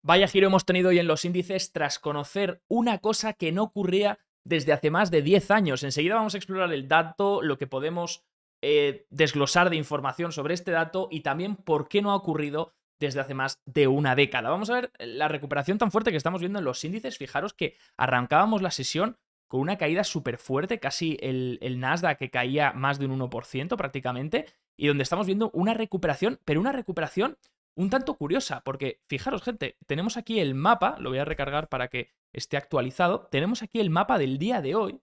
Vaya giro hemos tenido hoy en los índices tras conocer una cosa que no ocurría desde hace más de 10 años. Enseguida vamos a explorar el dato, lo que podemos desglosar de información sobre este dato y también por qué no ha ocurrido desde hace más de una década. Vamos a ver la recuperación tan fuerte que estamos viendo en los índices. Fijaros que arrancábamos la sesión con una caída súper fuerte, casi el Nasdaq que caía más de un 1% prácticamente, y donde estamos viendo una recuperación, pero una recuperación un tanto curiosa, porque fijaros, gente, tenemos aquí el mapa, lo voy a recargar para que esté actualizado, tenemos aquí el mapa del día de hoy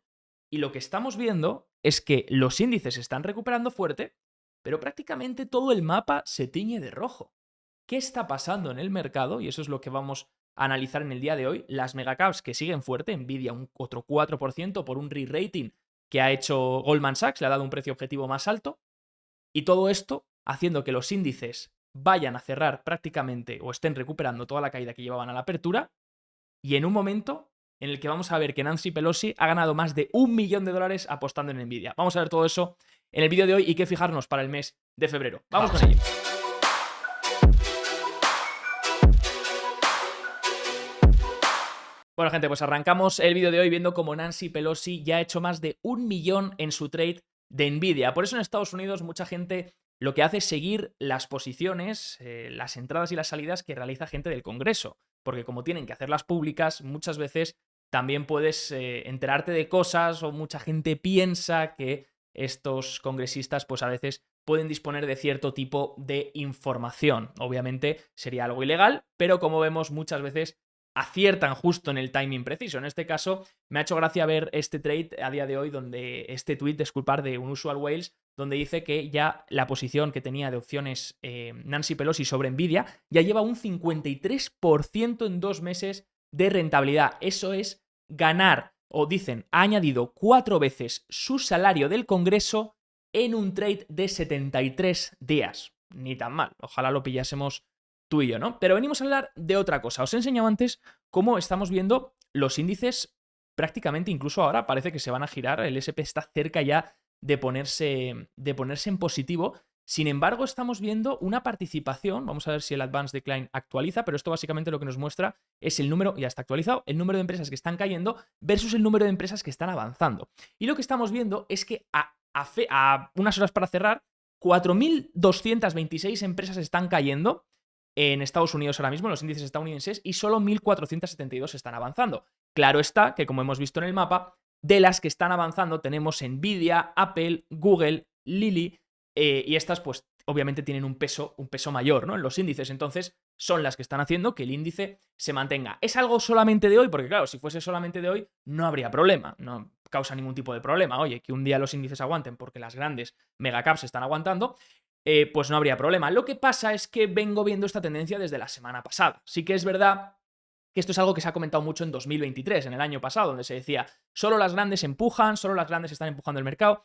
y lo que estamos viendo es que los índices se están recuperando fuerte, pero prácticamente todo el mapa se tiñe de rojo. ¿Qué está pasando en el mercado? Y eso es lo que vamos a analizar en el día de hoy. Las megacaps que siguen fuerte, Nvidia un otro 4% por un re-rating que ha hecho Goldman Sachs, le ha dado un precio objetivo más alto, y todo esto haciendo que los índices vayan a cerrar prácticamente o estén recuperando toda la caída que llevaban a la apertura, y en un momento en el que vamos a ver que Nancy Pelosi ha ganado más de $1 millón apostando en Nvidia. Vamos a ver todo eso en el vídeo de hoy y qué fijarnos para el mes de febrero. Vamos con ello. Bueno, gente, pues arrancamos el vídeo de hoy viendo cómo Nancy Pelosi ya ha hecho más de $1 millón en su trade de Nvidia. Por eso en Estados Unidos mucha gente lo que hace es seguir las posiciones, las entradas y las salidas que realiza gente del Congreso. Porque como tienen que hacerlas públicas, muchas veces también puedes enterarte de cosas o mucha gente piensa que estos congresistas pues a veces pueden disponer de cierto tipo de información. Obviamente sería algo ilegal, pero como vemos muchas veces aciertan justo en el timing preciso. En este caso, me ha hecho gracia ver este trade a día de hoy, donde este tweet, disculpar, de Unusual Whales, donde dice que ya la posición que tenía de opciones Nancy Pelosi sobre Nvidia ya lleva un 53% en 2 meses de rentabilidad. Eso es ganar, o dicen, ha añadido 4 veces su salario del Congreso en un trade de 73 días. Ni tan mal. Ojalá lo pillásemos tú y yo, ¿no? Pero venimos a hablar de otra cosa. Os he enseñado antes cómo estamos viendo los índices prácticamente, incluso ahora parece que se van a girar, el SP está cerca ya de ponerse en positivo. Sin embargo, estamos viendo una participación, vamos a ver si el Advanced Decline actualiza, pero esto básicamente lo que nos muestra es el número, ya está actualizado, el número de empresas que están cayendo versus el número de empresas que están avanzando. Y lo que estamos viendo es que a unas horas para cerrar, 4.226 empresas están cayendo en Estados Unidos ahora mismo, en los índices estadounidenses, y solo 1.472 están avanzando. Claro está que, como hemos visto en el mapa, de las que están avanzando tenemos Nvidia, Apple, Google, Lilly, y estas pues obviamente tienen un peso mayor, ¿no?, en los índices. Entonces son las que están haciendo que el índice se mantenga. ¿Es algo solamente de hoy? Porque claro, si fuese solamente de hoy no habría problema, no causa ningún tipo de problema. Oye, que un día los índices aguanten porque las grandes megacaps están aguantando, pues no habría problema. Lo que pasa es que vengo viendo esta tendencia desde la semana pasada. Sí que es verdad que esto es algo que se ha comentado mucho en 2023, en el año pasado, donde se decía, solo las grandes empujan, solo las grandes están empujando el mercado.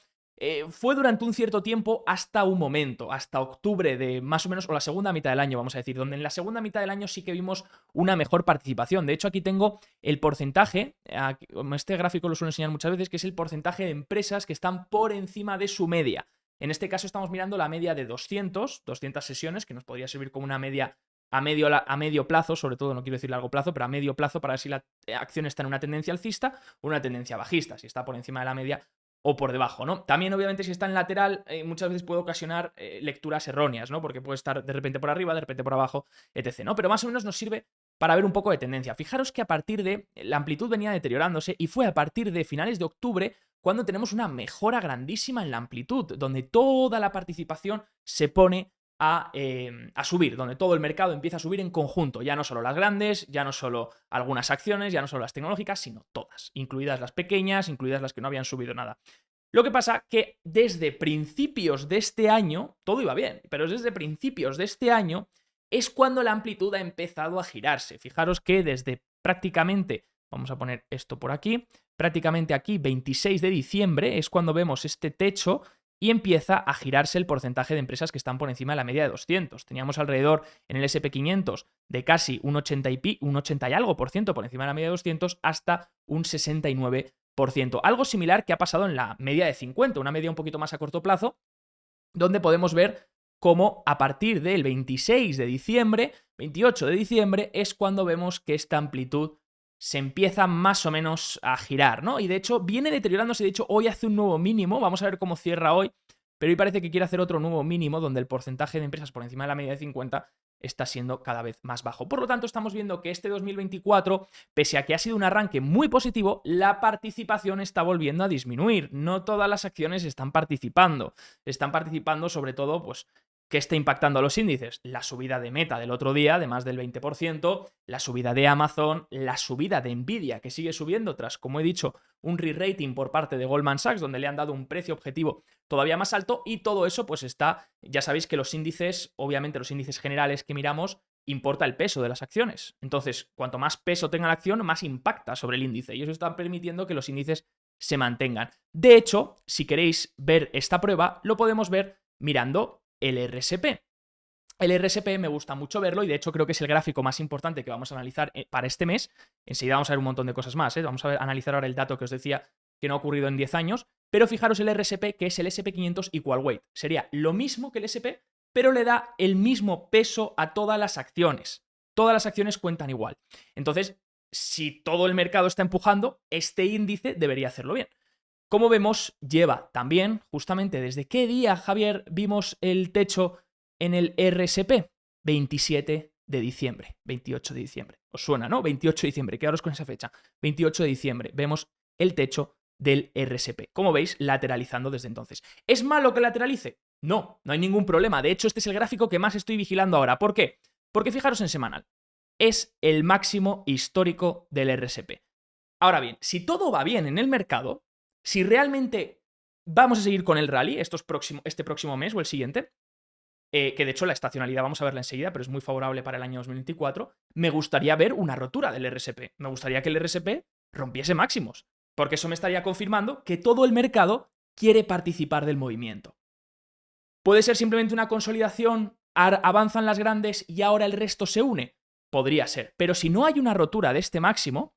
Fue durante un cierto tiempo hasta un momento, hasta octubre de más o menos, o la segunda mitad del año, vamos a decir, donde en la segunda mitad del año sí que vimos una mejor participación. De hecho, aquí tengo el porcentaje, este gráfico lo suelo enseñar muchas veces, que es el porcentaje de empresas que están por encima de su media. En este caso estamos mirando la media de 200 sesiones, que nos podría servir como una media a medio plazo, sobre todo, no quiero decir largo plazo, pero a medio plazo, para ver si la acción está en una tendencia alcista o una tendencia bajista, si está por encima de la media o por debajo, ¿no? También, obviamente, si está en lateral, muchas veces puede ocasionar lecturas erróneas, ¿no? Porque puede estar de repente por arriba, de repente por abajo, etc., ¿no? Pero más o menos nos sirve para ver un poco de tendencia. Fijaros que a partir de la amplitud venía deteriorándose y fue a partir de finales de octubre cuando tenemos una mejora grandísima en la amplitud, donde toda la participación se pone a subir, donde todo el mercado empieza a subir en conjunto, ya no solo las grandes, ya no solo algunas acciones, ya no solo las tecnológicas, sino todas, incluidas las pequeñas, incluidas las que no habían subido nada. Lo que pasa que desde principios de este año, todo iba bien, pero desde principios de este año es cuando la amplitud ha empezado a girarse. Fijaros que desde prácticamente, vamos a poner esto por aquí, prácticamente aquí 26 de diciembre es cuando vemos este techo y empieza a girarse el porcentaje de empresas que están por encima de la media de 200. Teníamos alrededor en el SP500 de casi un 80 y algo por ciento por encima de la media de 200 hasta un 69%. Algo similar que ha pasado en la media de 50, una media un poquito más a corto plazo, donde podemos ver como a partir del 26 de diciembre, 28 de diciembre, es cuando vemos que esta amplitud se empieza más o menos a girar, ¿no? Y de hecho viene deteriorándose, de hecho hoy hace un nuevo mínimo, vamos a ver cómo cierra hoy, pero hoy parece que quiere hacer otro nuevo mínimo donde el porcentaje de empresas por encima de la media de 50 está siendo cada vez más bajo. Por lo tanto, estamos viendo que este 2024, pese a que ha sido un arranque muy positivo, la participación está volviendo a disminuir. No todas las acciones están participando. Están participando sobre todo, pues, ¿qué está impactando a los índices? La subida de Meta del otro día, de más del 20%, la subida de Amazon, la subida de Nvidia, que sigue subiendo tras, como he dicho, un re-rating por parte de Goldman Sachs, donde le han dado un precio objetivo todavía más alto, y todo eso pues está, ya sabéis que los índices, obviamente los índices generales que miramos, importa el peso de las acciones. Entonces, cuanto más peso tenga la acción, más impacta sobre el índice, y eso está permitiendo que los índices se mantengan. De hecho, si queréis ver esta prueba, lo podemos ver mirando el RSP. El RSP me gusta mucho verlo y de hecho creo que es el gráfico más importante que vamos a analizar para este mes. Enseguida vamos a ver un montón de cosas más, ¿eh? Vamos a analizar ahora el dato que os decía que no ha ocurrido en 10 años, pero fijaros el RSP, que es el SP500 equal weight. Sería lo mismo que el SP, pero le da el mismo peso a todas las acciones. Todas las acciones cuentan igual. Entonces, si todo el mercado está empujando, este índice debería hacerlo bien. Como vemos, lleva también, justamente, ¿desde qué día, Javier, vimos el techo en el RSP? 27 de diciembre, 28 de diciembre. ¿Os suena, no? 28 de diciembre, quedaros con esa fecha. 28 de diciembre, vemos el techo del RSP. Como veis, lateralizando desde entonces. ¿Es malo que lateralice? No, no hay ningún problema. De hecho, este es el gráfico que más estoy vigilando ahora. ¿Por qué? Porque fijaros en semanal. Es el máximo histórico del RSP. Ahora bien, si todo va bien en el mercado, si realmente vamos a seguir con el rally este próximo mes o el siguiente, que de hecho la estacionalidad vamos a verla enseguida, pero es muy favorable para el año 2024, me gustaría ver una rotura del RSP. Me gustaría que el RSP rompiese máximos, porque eso me estaría confirmando que todo el mercado quiere participar del movimiento. ¿Puede ser simplemente una consolidación, avanzan las grandes y ahora el resto se une? Podría ser, pero si no hay una rotura de este máximo,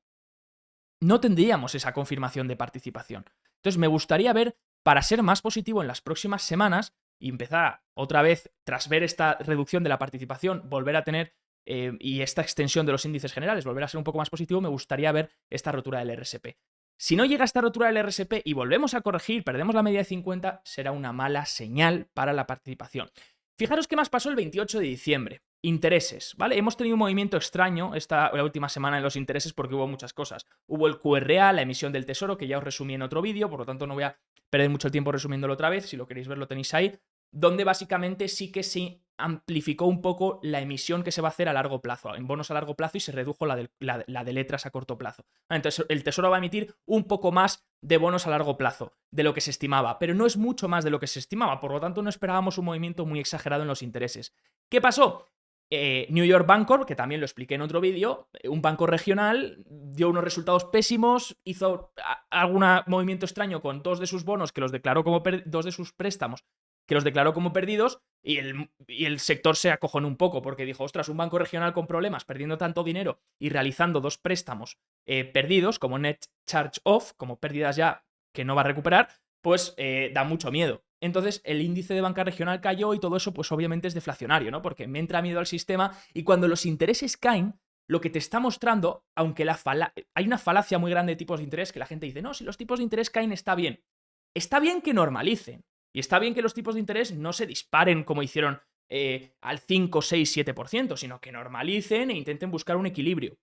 no tendríamos esa confirmación de participación. Entonces me gustaría ver, para ser más positivo en las próximas semanas y empezar otra vez, tras ver esta reducción de la participación, volver a tener y esta extensión de los índices generales, volver a ser un poco más positivo, me gustaría ver esta rotura del RSP. Si no llega esta rotura del RSP y volvemos a corregir, perdemos la media de 50, será una mala señal para la participación. Fijaros qué más pasó el 28 de diciembre. Intereses, ¿vale? Hemos tenido un movimiento extraño la última semana en los intereses porque hubo muchas cosas. Hubo el QRA, la emisión del tesoro, que ya os resumí en otro vídeo, por lo tanto no voy a perder mucho tiempo resumiéndolo otra vez. Si lo queréis ver, lo tenéis ahí, donde básicamente sí que se amplificó un poco la emisión que se va a hacer a largo plazo, en bonos a largo plazo, y se redujo la de letras a corto plazo. Entonces, el tesoro va a emitir un poco más de bonos a largo plazo de lo que se estimaba, pero no es mucho más de lo que se estimaba, por lo tanto no esperábamos un movimiento muy exagerado en los intereses. ¿Qué pasó? New York Bancorp, que también lo expliqué en otro vídeo, un banco regional, dio unos resultados pésimos, hizo algún movimiento extraño con dos de sus bonos, que los declaró como dos de sus préstamos, que los declaró como perdidos, y el sector se acojonó un poco, porque dijo, ostras, un banco regional con problemas, perdiendo tanto dinero y realizando dos préstamos perdidos, como net charge off, como pérdidas ya que no va a recuperar, pues da mucho miedo. Entonces el índice de banca regional cayó y todo eso pues obviamente es deflacionario, ¿no? Porque me entra miedo al sistema y cuando los intereses caen, lo que te está mostrando, aunque hay una falacia muy grande de tipos de interés que la gente dice, no, si los tipos de interés caen está bien. Está bien que normalicen y está bien que los tipos de interés no se disparen como hicieron al 5, 6, 7%, sino que normalicen e intenten buscar un equilibrio.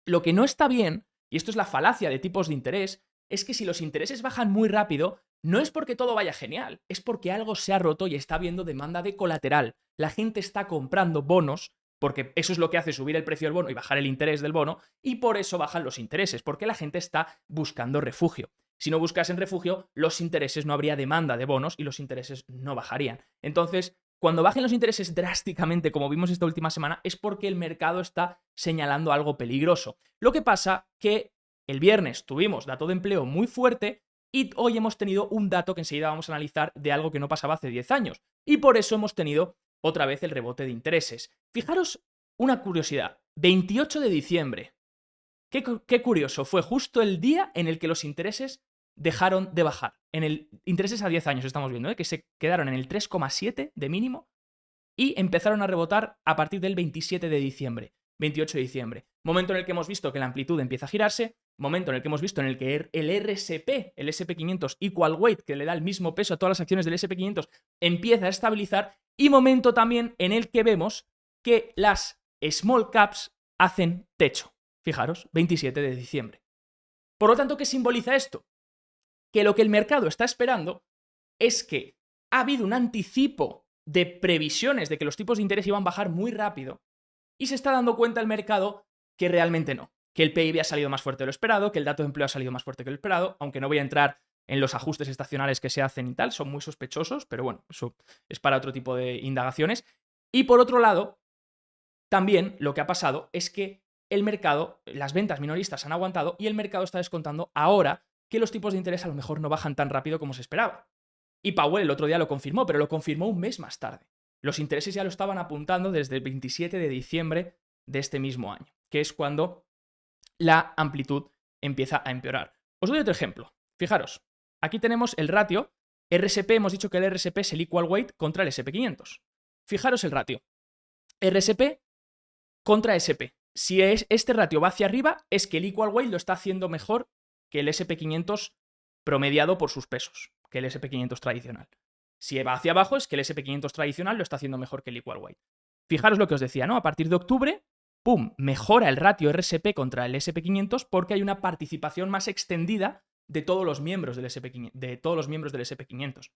Lo que no está bien, y esto es la falacia de tipos de interés, es que si los intereses bajan muy rápido, no es porque todo vaya genial, es porque algo se ha roto y está habiendo demanda de colateral. La gente está comprando bonos, porque eso es lo que hace subir el precio del bono y bajar el interés del bono, y por eso bajan los intereses, porque la gente está buscando refugio. Si no buscasen refugio, los intereses no habría demanda de bonos y los intereses no bajarían. Entonces, cuando bajen los intereses drásticamente, como vimos esta última semana, es porque el mercado está señalando algo peligroso. Lo que pasa que el viernes tuvimos dato de empleo muy fuerte y hoy hemos tenido un dato que enseguida vamos a analizar de algo que no pasaba hace 10 años. Y por eso hemos tenido otra vez el rebote de intereses. Fijaros una curiosidad. 28 de diciembre. Qué curioso. Fue justo el día en el que los intereses dejaron de bajar. Intereses a 10 años estamos viendo, que se quedaron en el 3,7 de mínimo y empezaron a rebotar a partir del 27 de diciembre, 28 de diciembre. Momento en el que hemos visto que la amplitud empieza a girarse, momento en el que hemos visto en el que el RSP, el SP500 Equal Weight, que le da el mismo peso a todas las acciones del SP500, empieza a estabilizar, y momento también en el que vemos que las small caps hacen techo. Fijaros, 27 de diciembre. Por lo tanto, ¿qué simboliza esto? Que lo que el mercado está esperando es que ha habido un anticipo de previsiones de que los tipos de interés iban a bajar muy rápido y se está dando cuenta el mercado que realmente no, que el PIB ha salido más fuerte de lo esperado, que el dato de empleo ha salido más fuerte que lo esperado, aunque no voy a entrar en los ajustes estacionales que se hacen y tal, son muy sospechosos, pero bueno, eso es para otro tipo de indagaciones. Y por otro lado, también lo que ha pasado es que el mercado, las ventas minoristas han aguantado y el mercado está descontando ahora que los tipos de interés a lo mejor no bajan tan rápido como se esperaba. Y Powell el otro día lo confirmó, pero lo confirmó un mes más tarde. Los intereses ya lo estaban apuntando desde el 27 de diciembre de este mismo año, que es cuando la amplitud empieza a empeorar. Os doy otro ejemplo. Fijaros, aquí tenemos el ratio RSP, hemos dicho que el RSP es el equal weight contra el SP500. Fijaros el ratio. RSP contra SP. Si este ratio va hacia arriba, es que el equal weight lo está haciendo mejor que el SP500 promediado por sus pesos, que el SP500 tradicional. Si va hacia abajo, es que el SP500 tradicional lo está haciendo mejor que el equal weight. Fijaros lo que os decía, ¿no? A partir de octubre, ¡pum!, mejora el ratio RSP contra el SP500 porque hay una participación más extendida de todos los miembros del SP500.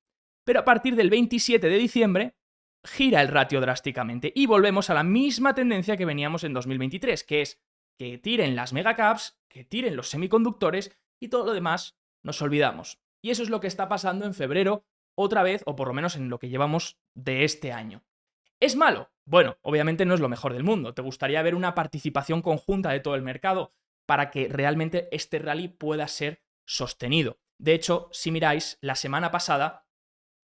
Pero a partir del 27 de diciembre, gira el ratio drásticamente y volvemos a la misma tendencia que veníamos en 2023, que es que tiren las megacaps, que tiren los semiconductores y todo lo demás nos olvidamos. Y eso es lo que está pasando en febrero otra vez, o por lo menos en lo que llevamos de este año. ¿Es malo? Bueno, obviamente no es lo mejor del mundo. Te gustaría ver una participación conjunta de todo el mercado para que realmente este rally pueda ser sostenido. De hecho, si miráis, la semana pasada,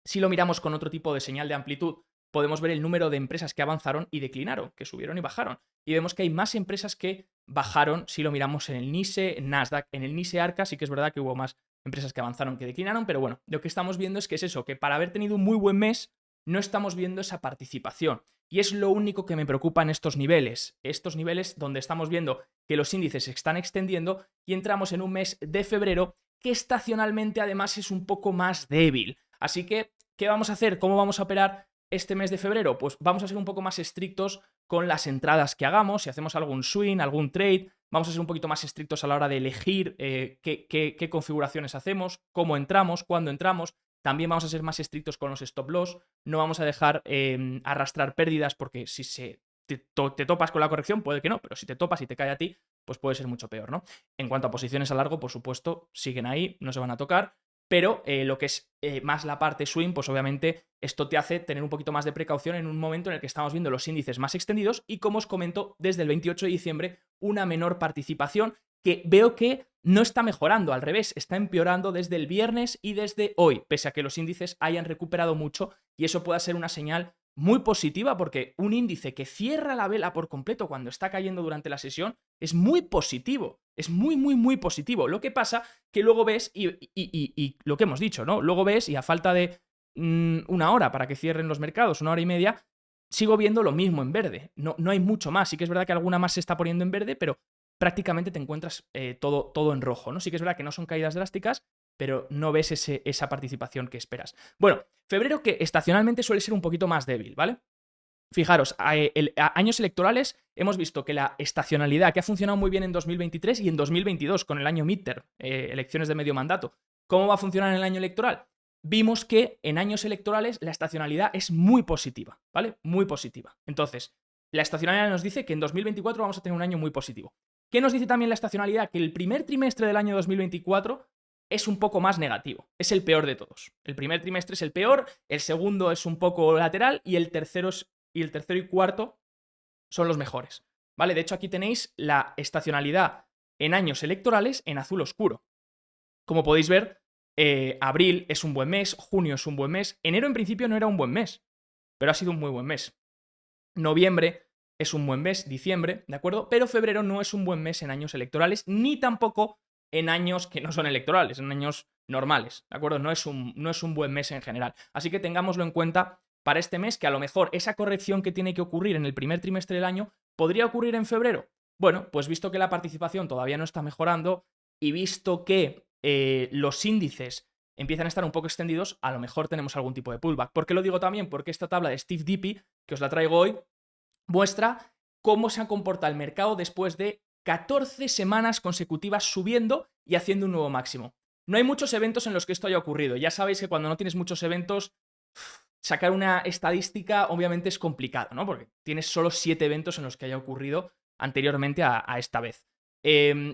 si lo miramos con otro tipo de señal de amplitud, podemos ver el número de empresas que avanzaron y declinaron, que subieron y bajaron. Y vemos que hay más empresas que bajaron si lo miramos en el NYSE, en Nasdaq. En el NYSE Arca sí que es verdad que hubo más empresas que avanzaron que declinaron, pero bueno, lo que estamos viendo es que es eso, que para haber tenido un muy buen mes no estamos viendo esa participación. Y es lo único que me preocupa en estos niveles donde estamos viendo que los índices se están extendiendo y entramos en un mes de febrero que estacionalmente además es un poco más débil. Así que, ¿qué vamos a hacer? ¿Cómo vamos a operar este mes de febrero? Pues vamos a ser un poco más estrictos con las entradas que hagamos. Si hacemos algún swing, algún trade, vamos a ser un poquito más estrictos a la hora de elegir qué configuraciones hacemos, cómo entramos, cuándo entramos. También vamos a ser más estrictos con los stop loss. No vamos a dejar arrastrar pérdidas porque si te topas con la corrección, puede que no, pero si te topas y te cae a ti, pues puede ser mucho peor, ¿no? En cuanto a posiciones a largo, por supuesto, siguen ahí, no se van a tocar. Pero lo que es más la parte swing, pues obviamente esto te hace tener un poquito más de precaución en un momento en el que estamos viendo los índices más extendidos y, como os comento, desde el 28 de diciembre una menor participación que veo que no está mejorando, al revés, está empeorando desde el viernes y desde hoy, pese a que los índices hayan recuperado mucho, y eso pueda ser una señal muy positiva porque un índice que cierra la vela por completo cuando está cayendo durante la sesión es muy positivo, es muy, muy, muy positivo. Lo que pasa que luego ves y lo que hemos dicho, ¿no? Luego ves y a falta de una hora para que cierren los mercados, una hora y media, sigo viendo lo mismo en verde. No hay mucho más. Sí que es verdad que alguna más se está poniendo en verde, pero prácticamente te encuentras todo en rojo, ¿no? Sí que es verdad que no son caídas drásticas, pero no ves esa participación que esperas. Bueno, febrero que estacionalmente suele ser un poquito más débil, ¿vale? Fijaros, a años electorales hemos visto que la estacionalidad, que ha funcionado muy bien en 2023 y en 2022 con el año midterm, elecciones de medio mandato, ¿cómo va a funcionar en el año electoral? Vimos que en años electorales la estacionalidad es muy positiva, ¿vale? Muy positiva. Entonces, la estacionalidad nos dice que en 2024 vamos a tener un año muy positivo. ¿Qué nos dice también la estacionalidad? Que el primer trimestre del año 2024 es un poco más negativo, es el peor de todos. El primer trimestre es el peor, el segundo es un poco lateral y el tercero y cuarto son los mejores, ¿vale? De hecho, aquí tenéis la estacionalidad en años electorales en azul oscuro. Como podéis ver, abril es un buen mes, junio es un buen mes, enero en principio no era un buen mes, pero ha sido un muy buen mes. Noviembre es un buen mes, diciembre, ¿de acuerdo? Pero febrero no es un buen mes en años electorales, ni tampoco en años que no son electorales, en años normales, ¿de acuerdo? No es un buen mes en general. Así que tengámoslo en cuenta para este mes que a lo mejor esa corrección que tiene que ocurrir en el primer trimestre del año podría ocurrir en febrero. Bueno, pues visto que la participación todavía no está mejorando y visto que los índices empiezan a estar un poco extendidos, a lo mejor tenemos algún tipo de pullback. ¿Por qué lo digo también? Porque esta tabla de Steve Dippy, que os la traigo hoy, muestra cómo se ha comportado el mercado después de 14 semanas consecutivas subiendo y haciendo un nuevo máximo. No hay muchos eventos en los que esto haya ocurrido. Ya sabéis que cuando no tienes muchos eventos, sacar una estadística obviamente es complicado, ¿no? Porque tienes solo 7 eventos en los que haya ocurrido anteriormente a esta vez.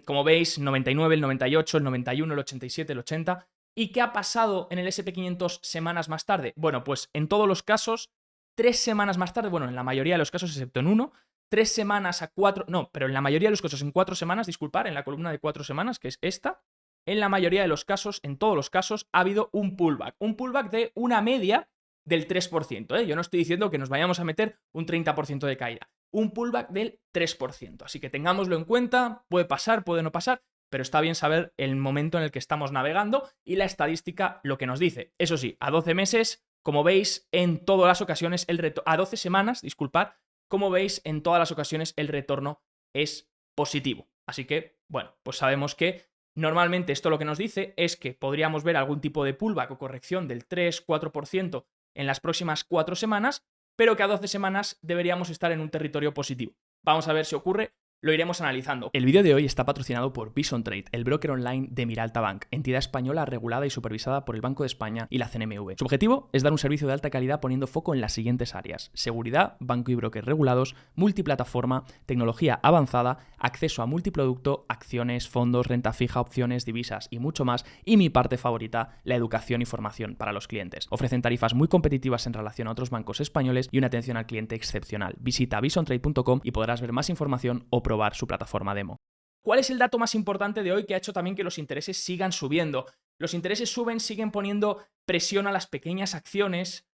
Como veis, 99, el 98, el 91, el 87, el 80. ¿Y qué ha pasado en el SP500 semanas más tarde? Bueno, pues en todos los casos, 3 semanas más tarde, bueno, en la mayoría de los casos, excepto en uno, 3 semanas a 4, no, pero en la mayoría de los casos en 4 semanas, disculpar, en la columna de 4 semanas, que es esta, en la mayoría de los casos, en todos los casos, ha habido un pullback de una media del 3%, ¿eh? Yo no estoy diciendo que nos vayamos a meter un 30% de caída, un pullback del 3%, así que tengámoslo en cuenta, puede pasar, puede no pasar, pero está bien saber el momento en el que estamos navegando y la estadística lo que nos dice. Eso sí, a 12 meses, como veis, en todas las ocasiones, a 12 semanas, disculpad, como veis, en todas las ocasiones el retorno es positivo. Así que, bueno, pues sabemos que normalmente esto lo que nos dice es que podríamos ver algún tipo de pullback o corrección del 3-4% en las próximas 4 semanas, pero que a 12 semanas deberíamos estar en un territorio positivo. Vamos a ver si ocurre, lo iremos analizando. El vídeo de hoy está patrocinado por Bison Trade, el broker online de Miralta Bank, entidad española regulada y supervisada por el Banco de España y la CNMV. Su objetivo es dar un servicio de alta calidad poniendo foco en las siguientes áreas: seguridad, banco y broker regulados, multiplataforma, tecnología avanzada, acceso a multiproducto, acciones, fondos, renta fija, opciones, divisas y mucho más, y mi parte favorita, la educación y formación para los clientes. Ofrecen tarifas muy competitivas en relación a otros bancos españoles y una atención al cliente excepcional. Visita bisontrade.com y podrás ver más información o probar su plataforma demo. ¿Cuál es el dato más importante de hoy que ha hecho también que los intereses sigan subiendo? Los intereses suben, siguen poniendo presión a las pequeñas acciones,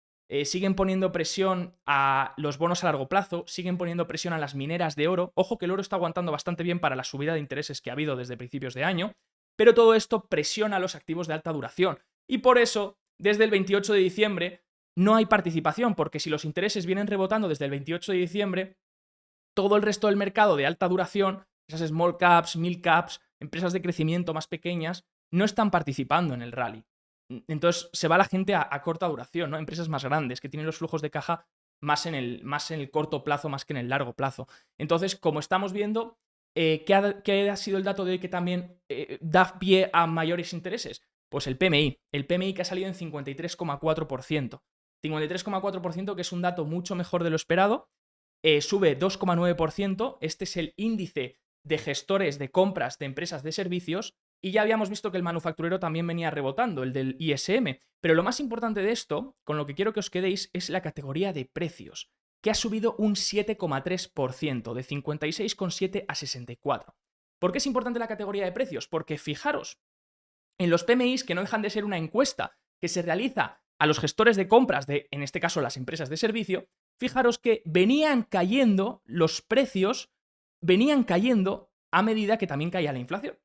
siguen poniendo presión a los bonos a largo plazo, siguen poniendo presión a las mineras de oro. Ojo que el oro está aguantando bastante bien para la subida de intereses que ha habido desde principios de año, pero todo esto presiona a los activos de alta duración. Y por eso, desde el 28 de diciembre, no hay participación, porque si los intereses vienen rebotando desde el 28 de diciembre, todo el resto del mercado de alta duración, esas small caps, mid caps, empresas de crecimiento más pequeñas, no están participando en el rally. Entonces se va la gente a corta duración, ¿no? Empresas más grandes que tienen los flujos de caja más en el corto plazo, más que en el largo plazo. Entonces, como estamos viendo, ¿qué ha sido el dato de hoy que también da pie a mayores intereses? Pues el PMI. El PMI que ha salido en 53,4%. 53,4%, que es un dato mucho mejor de lo esperado. Sube 2,9%. Este es el índice de gestores de compras de empresas de servicios. Y ya habíamos visto que el manufacturero también venía rebotando, el del ISM. Pero lo más importante de esto, con lo que quiero que os quedéis, es la categoría de precios, que ha subido un 7,3%, de 56,7 a 64. ¿Por qué es importante la categoría de precios? Porque fijaros, en los PMIs, que no dejan de ser una encuesta que se realiza a los gestores de compras de, en este caso, las empresas de servicio, fijaros que venían cayendo los precios, venían cayendo a medida que también caía la inflación.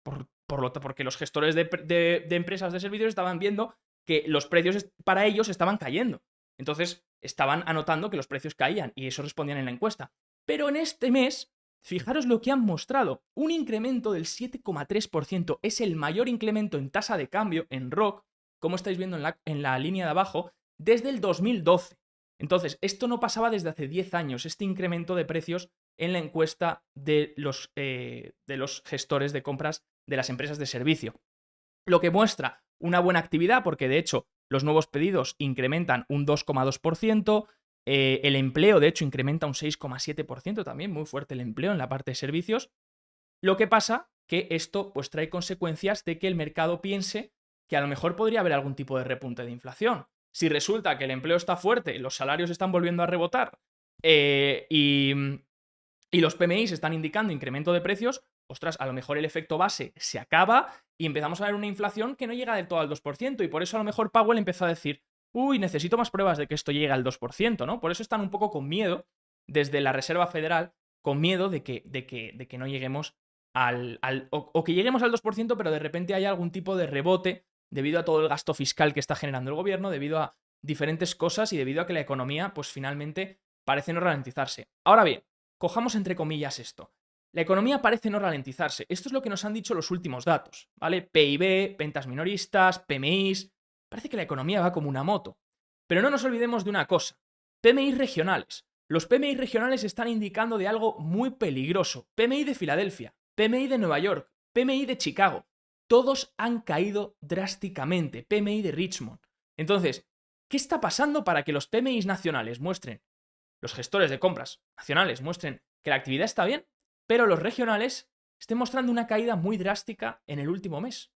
Porque los gestores de empresas de servicios estaban viendo que los precios para ellos estaban cayendo. Entonces, estaban anotando que los precios caían y eso respondían en la encuesta. Pero en este mes, fijaros lo que han mostrado. Un incremento del 7,3%. Es el mayor incremento en tasa de cambio en ROC, como estáis viendo en la línea de abajo, desde el 2012. Entonces, esto no pasaba desde hace 10 años, este incremento de precios en la encuesta de los gestores de compras de las empresas de servicio. Lo que muestra una buena actividad, porque de hecho los nuevos pedidos incrementan un 2,2%, el empleo de hecho incrementa un 6,7%, también muy fuerte el empleo en la parte de servicios. Lo que pasa que esto pues trae consecuencias de que el mercado piense que a lo mejor podría haber algún tipo de repunte de inflación. Si resulta que el empleo está fuerte, los salarios están volviendo a rebotar y los PMIs están indicando incremento de precios, ostras, a lo mejor el efecto base se acaba y empezamos a ver una inflación que no llega del todo al 2%, y por eso a lo mejor Powell empezó a decir, uy, necesito más pruebas de que esto llegue al 2%, ¿no? Por eso están un poco con miedo desde la Reserva Federal, con miedo de que no lleguemos o que lleguemos al 2%, pero de repente haya algún tipo de rebote debido a todo el gasto fiscal que está generando el gobierno, debido a diferentes cosas y debido a que la economía, pues finalmente parece no ralentizarse. Ahora bien, cojamos entre comillas esto. La economía parece no ralentizarse. Esto es lo que nos han dicho los últimos datos, ¿vale? PIB, ventas minoristas, PMIs. Parece que la economía va como una moto. Pero no nos olvidemos de una cosa. PMI regionales. Los PMI regionales están indicando de algo muy peligroso. PMI de Filadelfia, PMI de Nueva York, PMI de Chicago. Todos han caído drásticamente. PMI de Richmond. Entonces, ¿qué está pasando para que los PMIs nacionales muestren, los gestores de compras nacionales muestren que la actividad está bien, pero los regionales estén mostrando una caída muy drástica en el último mes?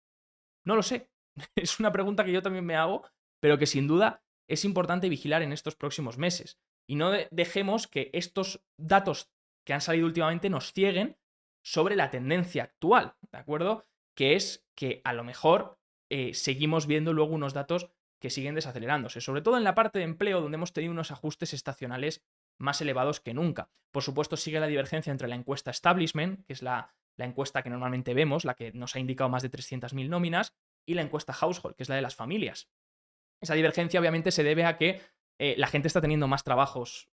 No lo sé. Es una pregunta que yo también me hago, pero que sin duda es importante vigilar en estos próximos meses. Y no dejemos que estos datos que han salido últimamente nos cieguen sobre la tendencia actual, ¿de acuerdo? Que es que a lo mejor seguimos viendo luego unos datos que siguen desacelerándose, sobre todo en la parte de empleo, donde hemos tenido unos ajustes estacionales más elevados que nunca. Por supuesto, sigue la divergencia entre la encuesta Establishment, que es la encuesta que normalmente vemos, la que nos ha indicado más de 300.000 nóminas, y la encuesta Household, que es la de las familias. Esa divergencia obviamente se debe a que la gente está teniendo más trabajos,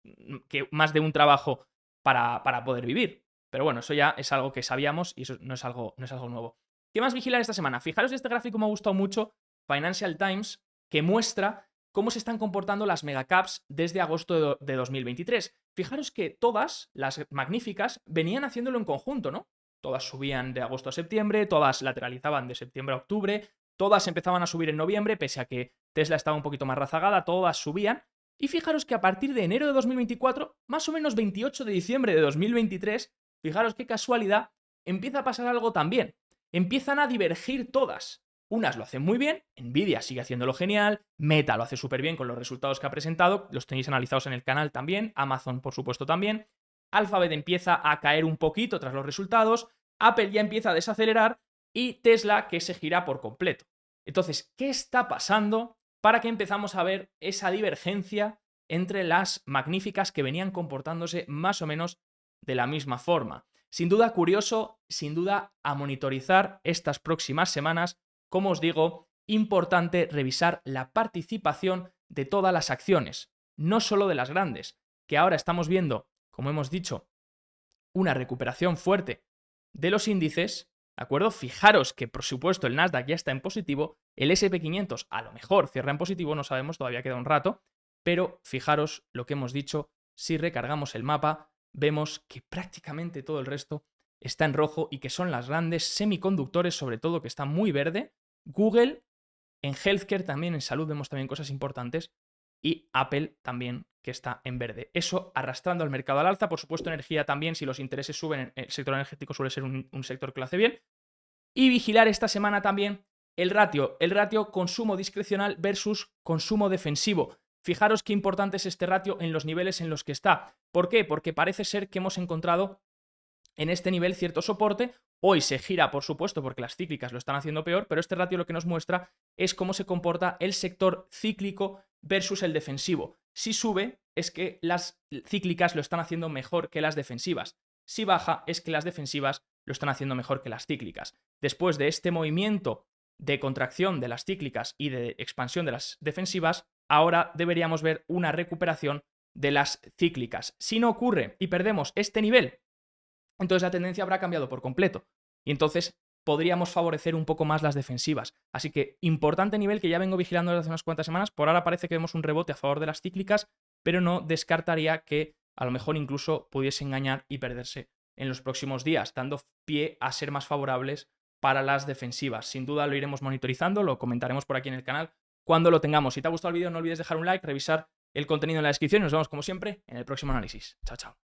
que más de un trabajo para poder vivir. Pero bueno, eso ya es algo que sabíamos y eso no es algo nuevo. ¿Qué más vigilar esta semana? Fijaros, este gráfico me ha gustado mucho, Financial Times, que muestra cómo se están comportando las megacaps desde agosto de 2023. Fijaros que todas las magníficas venían haciéndolo en conjunto, ¿no? Todas subían de agosto a septiembre, todas lateralizaban de septiembre a octubre, todas empezaban a subir en noviembre, pese a que Tesla estaba un poquito más rezagada, todas subían. Y fijaros que a partir de enero de 2024, más o menos 28 de diciembre de 2023, fijaros qué casualidad, empieza a pasar algo también. Empiezan a divergir todas. Unas lo hacen muy bien, Nvidia sigue haciéndolo genial, Meta lo hace súper bien con los resultados que ha presentado, los tenéis analizados en el canal también, Amazon por supuesto también, Alphabet empieza a caer un poquito tras los resultados, Apple ya empieza a desacelerar y Tesla que se gira por completo. Entonces, ¿qué está pasando para que empezamos a ver esa divergencia entre las magníficas que venían comportándose más o menos de la misma forma? Sin duda curioso, sin duda a monitorizar estas próximas semanas. Como os digo, importante revisar la participación de todas las acciones, no solo de las grandes, que ahora estamos viendo, como hemos dicho, una recuperación fuerte de los índices, ¿de acuerdo? Fijaros que, por supuesto, el Nasdaq ya está en positivo, el S&P 500 a lo mejor cierra en positivo, no sabemos, todavía queda un rato, pero fijaros lo que hemos dicho, si recargamos el mapa, vemos que prácticamente todo el resto está en rojo y que son las grandes semiconductores, sobre todo, que está muy verde. Google, en healthcare también, en salud vemos también cosas importantes, y Apple también, que está en verde. Eso arrastrando al mercado al alza. Por supuesto, energía también, si los intereses suben, el sector energético suele ser un sector que lo hace bien. Y vigilar esta semana también el ratio consumo discrecional versus consumo defensivo. Fijaros qué importante es este ratio en los niveles en los que está. ¿Por qué? Porque parece ser que hemos encontrado en este nivel cierto soporte. Hoy se gira, por supuesto, porque las cíclicas lo están haciendo peor, pero este ratio lo que nos muestra es cómo se comporta el sector cíclico versus el defensivo. Si sube, es que las cíclicas lo están haciendo mejor que las defensivas. Si baja, es que las defensivas lo están haciendo mejor que las cíclicas. Después de este movimiento de contracción de las cíclicas y de expansión de las defensivas, ahora deberíamos ver una recuperación de las cíclicas. Si no ocurre y perdemos este nivel, entonces la tendencia habrá cambiado por completo. Y entonces podríamos favorecer un poco más las defensivas. Así que importante nivel que ya vengo vigilando desde hace unas cuantas semanas. Por ahora parece que vemos un rebote a favor de las cíclicas, pero no descartaría que a lo mejor incluso pudiese engañar y perderse en los próximos días, dando pie a ser más favorables para las defensivas. Sin duda lo iremos monitorizando, lo comentaremos por aquí en el canal cuando lo tengamos. Si te ha gustado el vídeo, no olvides dejar un like, revisar el contenido en la descripción y nos vemos como siempre en el próximo análisis. Chao, chao.